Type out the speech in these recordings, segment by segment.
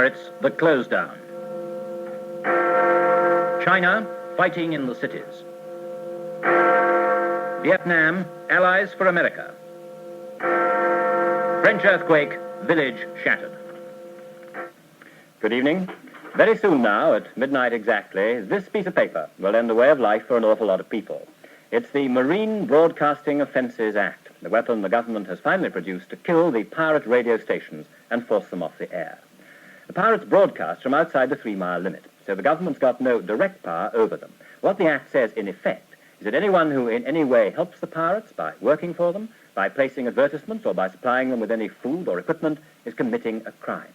Pirates, the closedown. China, fighting in the cities. Vietnam, allies for America. French earthquake, village shattered. Good evening. Very soon now, at midnight exactly, this piece of paper will end the way of life for an awful lot of people. It's the Marine Broadcasting Offences Act, the weapon the government has finally produced to kill the pirate radio stations and force them off the air. The pirates broadcast from outside the 3-mile limit, so the government's got no direct power over them. What the Act says, in effect, is that anyone who in any way helps the pirates by working for them, by placing advertisements, or by supplying them with any food or equipment is committing a crime.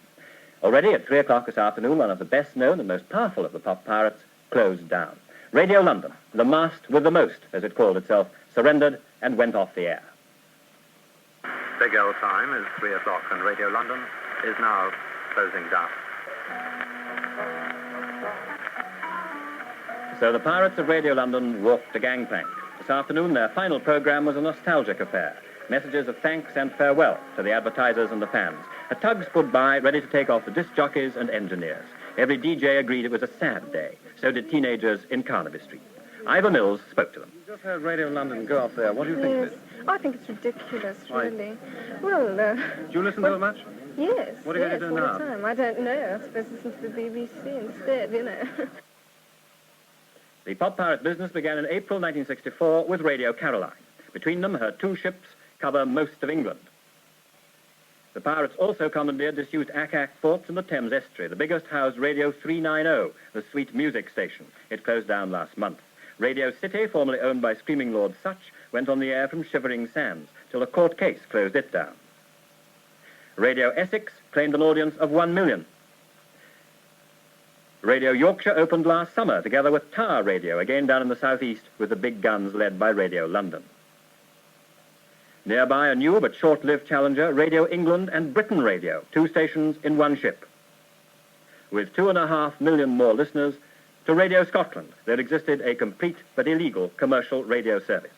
Already at 3 o'clock this afternoon, one of the best-known and most powerful of the pop pirates closed down. Radio London, the mast with the most, as it called itself, surrendered and went off the air. Big L time is 3 o'clock, and Radio London is now closing down. So the pirates of Radio London walked the gangplank. This afternoon, their final programme was a nostalgic affair. Messages of thanks and farewell to the advertisers and the fans. A tug stood by, ready to take off the disc jockeys and engineers. Every DJ agreed it was a sad day. So did teenagers in Carnaby Street. Ivor Mills spoke to them. You just heard Radio London go off there. What do you think of it? I think it's ridiculous, Why? really. Well, Do you listen to it much? yes. What are you going to do now? All the time. I don't know. I suppose listen to the BBC instead, you know. The pop pirate business began in April 1964 with Radio Caroline. Between them, her 2 ships cover most of England. The pirates also commandeered disused Ack forts in the Thames estuary. The biggest housed Radio 390, the sweet music station. It closed down last month. Radio City, formerly owned by Screaming Lord Sutch, went on the air from Shivering Sands till a court case closed it down. Radio Essex claimed an audience of 1 million. Radio Yorkshire opened last summer, together with Tower Radio, again down in the southeast, with the big guns led by Radio London. Nearby, a new but short-lived challenger, Radio England and Britain Radio, 2 stations in 1 ship. With 2.5 million more listeners, to Radio Scotland, there existed a complete but illegal commercial radio service.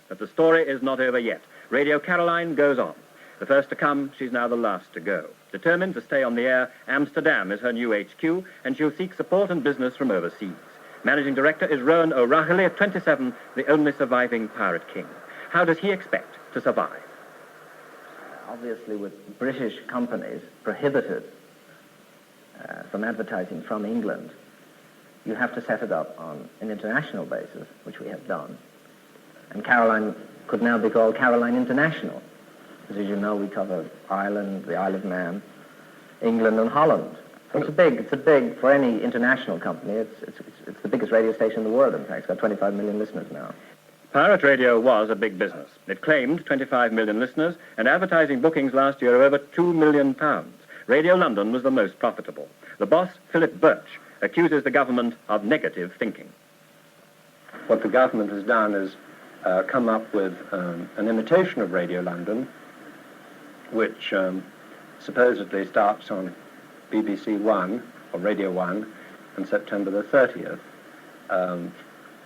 But the story is not over yet. Radio Caroline goes on. The first to come, she's now the last to go. Determined to stay on the air, Amsterdam is her new HQ, and she'll seek support and business from overseas. Managing director is Rowan O'Rahilly, at 27, the only surviving pirate king. How does he expect to survive? Obviously, with British companies prohibited from advertising from England, you have to set it up on an international basis, which we have done. And Caroline could now be called Caroline International. As you know, we cover Ireland, the Isle of Man, England, and Holland. So it's a big, for any international company, it's the biggest radio station in the world, in fact. It's got 25 million listeners now. Pirate radio was a big business. It claimed 25 million listeners, and advertising bookings last year of over £2 million. Radio London was the most profitable. The boss, Philip Birch, accuses the government of negative thinking. What the government has done is come up with an imitation of Radio London, which supposedly starts on BBC One, or Radio 1, on September the 30th.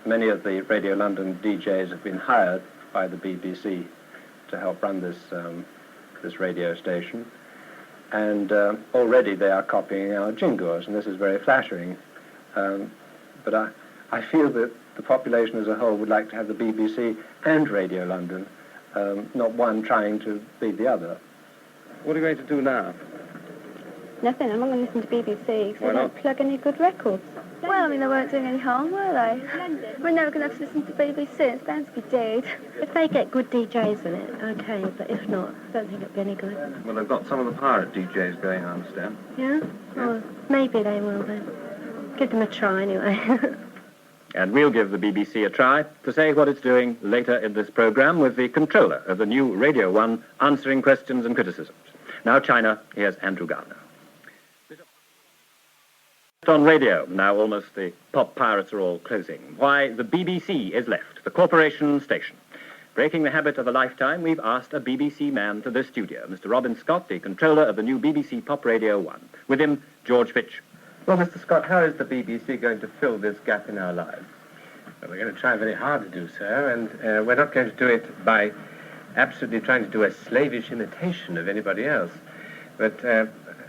Many of the Radio London DJs have been hired by the BBC to help run this radio station. And already they are copying our jingles, and this is very flattering. But I feel that the population as a whole would like to have the BBC and Radio London, not one trying to beat the other. What are you going to do now? Nothing. I'm not going to listen to BBC because Why they don't not? plug any good records. Well, I mean, they weren't doing any harm, were they? We're never going to have to listen to BBC. It's bound to be dead. If they get good DJs in it, okay, but if not, I don't think it'll be any good. Well, they've got some of the pirate DJs going, I understand. Yeah? Well, maybe they will then. Give them a try anyway. And we'll give the BBC a try to say what it's doing later in this programme with the controller of the new Radio 1 answering questions and criticisms. Now China, here's Andrew Gardner. On radio, now almost the pop pirates are all closing. Why the BBC is left, the corporation station. Breaking the habit of a lifetime, we've asked a BBC man to this studio, Mr. Robin Scott, the controller of the new BBC Pop Radio 1. With him, George Fitch. Well, Mr. Scott, how is the BBC going to fill this gap in our lives? Well, we're going to try very hard to do so, and we're not going to do it by absolutely trying to do a slavish imitation of anybody else. But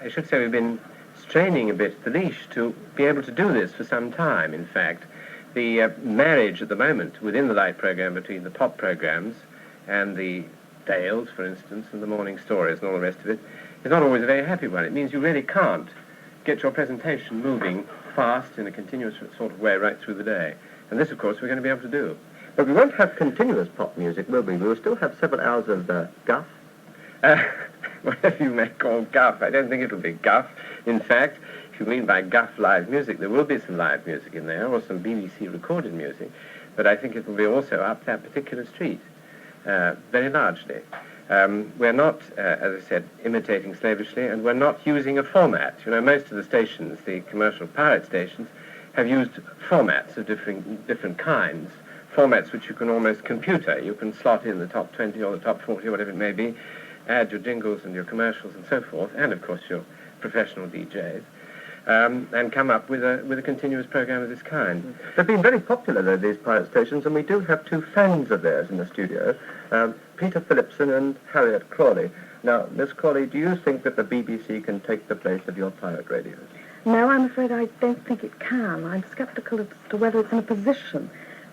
I should say we've been straining a bit the leash to be able to do this for some time, in fact. The marriage at the moment within the light program between the pop programs and the Dales, for instance, and the morning stories and all the rest of it is not always a very happy one. It means you really can't get your presentation moving fast in a continuous sort of way right through the day. And this, of course, we're going to be able to do. But we won't have continuous pop music, will we? We will still have several hours of guff. Whatever you may call guff. I don't think it'll be guff. In fact, if you mean by guff live music, there will be some live music in there, or some BBC recorded music, but I think it will be also up that particular street, very largely. We're not, as I said, imitating slavishly, and we're not using a format. You know, most of the stations, the commercial pirate stations, have used formats of different kinds, formats which you can almost computer. You can slot in the top 20 or the top 40, whatever it may be, add your jingles and your commercials and so forth, and of course your professional DJs, and come up with a continuous program of this kind. They've been very popular, though, these pirate stations, and we do have two friends of theirs in the studio, Peter Phillipson and Harriet Crawley. Now, Miss Crawley, do you think that the BBC can take the place of your pirate radios? No, I'm afraid I don't think it can. I'm sceptical as to whether it's in a position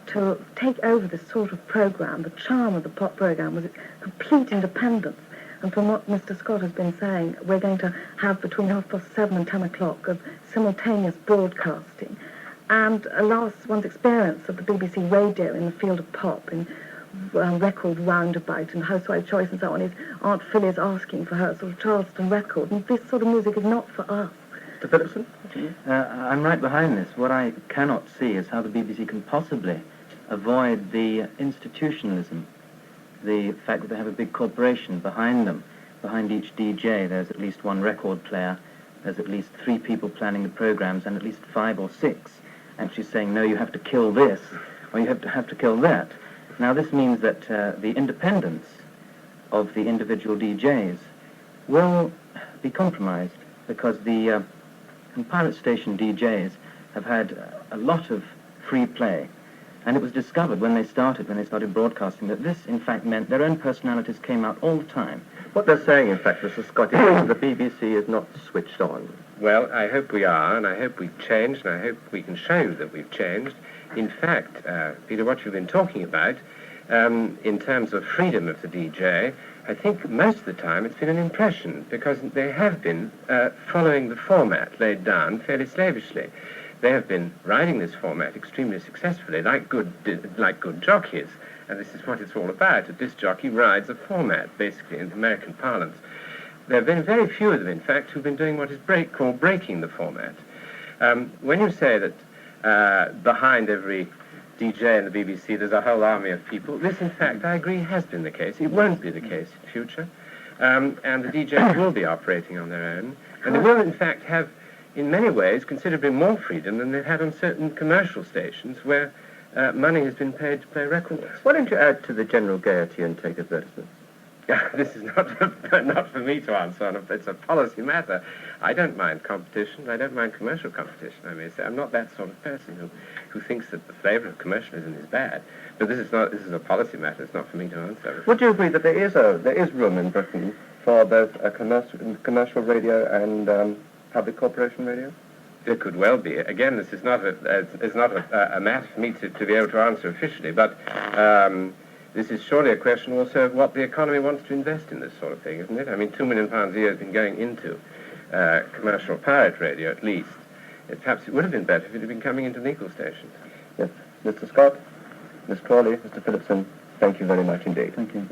to take over this sort of program. The charm of the pop program was its complete independence. And from what Mr. Scott has been saying, we're going to have between 7:30 and 10 o'clock of simultaneous broadcasting. And alas, one's experience of the BBC radio in the field of pop, in record roundabout and housewife choice and so on, is Aunt Philly's asking for her sort of Charleston record. And this sort of music is not for us. Mr. Phillipson? I'm right behind this. What I cannot see is how the BBC can possibly avoid the institutionalism, the fact that they have a big corporation behind them. Behind each DJ, there's at least one record player, there's at least 3 people planning the programs, and at least 5 or 6 actually saying, no, you have to kill this, or you have to kill that. Now, this means that the independence of the individual DJs will be compromised, because the pirate station DJs have had a lot of free play. And it was discovered when they started broadcasting, that this, in fact, meant their own personalities came out all the time. What they're saying, in fact, Mr. Scott, is the BBC is not switched on. Well, I hope we are, and I hope we've changed, and I hope we can show you that we've changed. In fact, Peter, what you've been talking about, in terms of freedom of the DJ, I think most of the time it's been an impression, because they have been following the format laid down fairly slavishly. They have been riding this format extremely successfully, like good jockeys, and this is what it's all about. A disc jockey rides a format, basically, in American parlance. There have been very few of them, in fact, who've been doing what is called breaking the format. When you say that behind every DJ in the BBC there's a whole army of people, this, in fact, I agree, has been the case. It won't be the case in future, and the DJs will be operating on their own, and they will, in fact, have, in many ways, considerably more freedom than they've had on certain commercial stations where money has been paid to play records. Why don't you add to the general gaiety and take advertisements? This is not for me to answer. It's a policy matter. I don't mind competition. I don't mind commercial competition, I may say. I'm not that sort of person who thinks that the flavour of commercialism is bad. But this is a policy matter. It's not for me to answer. Would you agree that there is room in Britain for both a commercial radio and public corporation radio? There could well be. Again, this is not a matter for me to be able to answer officially, but this is surely a question also of what the economy wants to invest in this sort of thing, isn't it? I mean, £2 million a year has been going into commercial pirate radio, at least. Perhaps it would have been better if it had been coming into legal stations. Yes. Mr. Scott, Miss Crawley, Mr. Phillipson, thank you very much indeed. Thank you.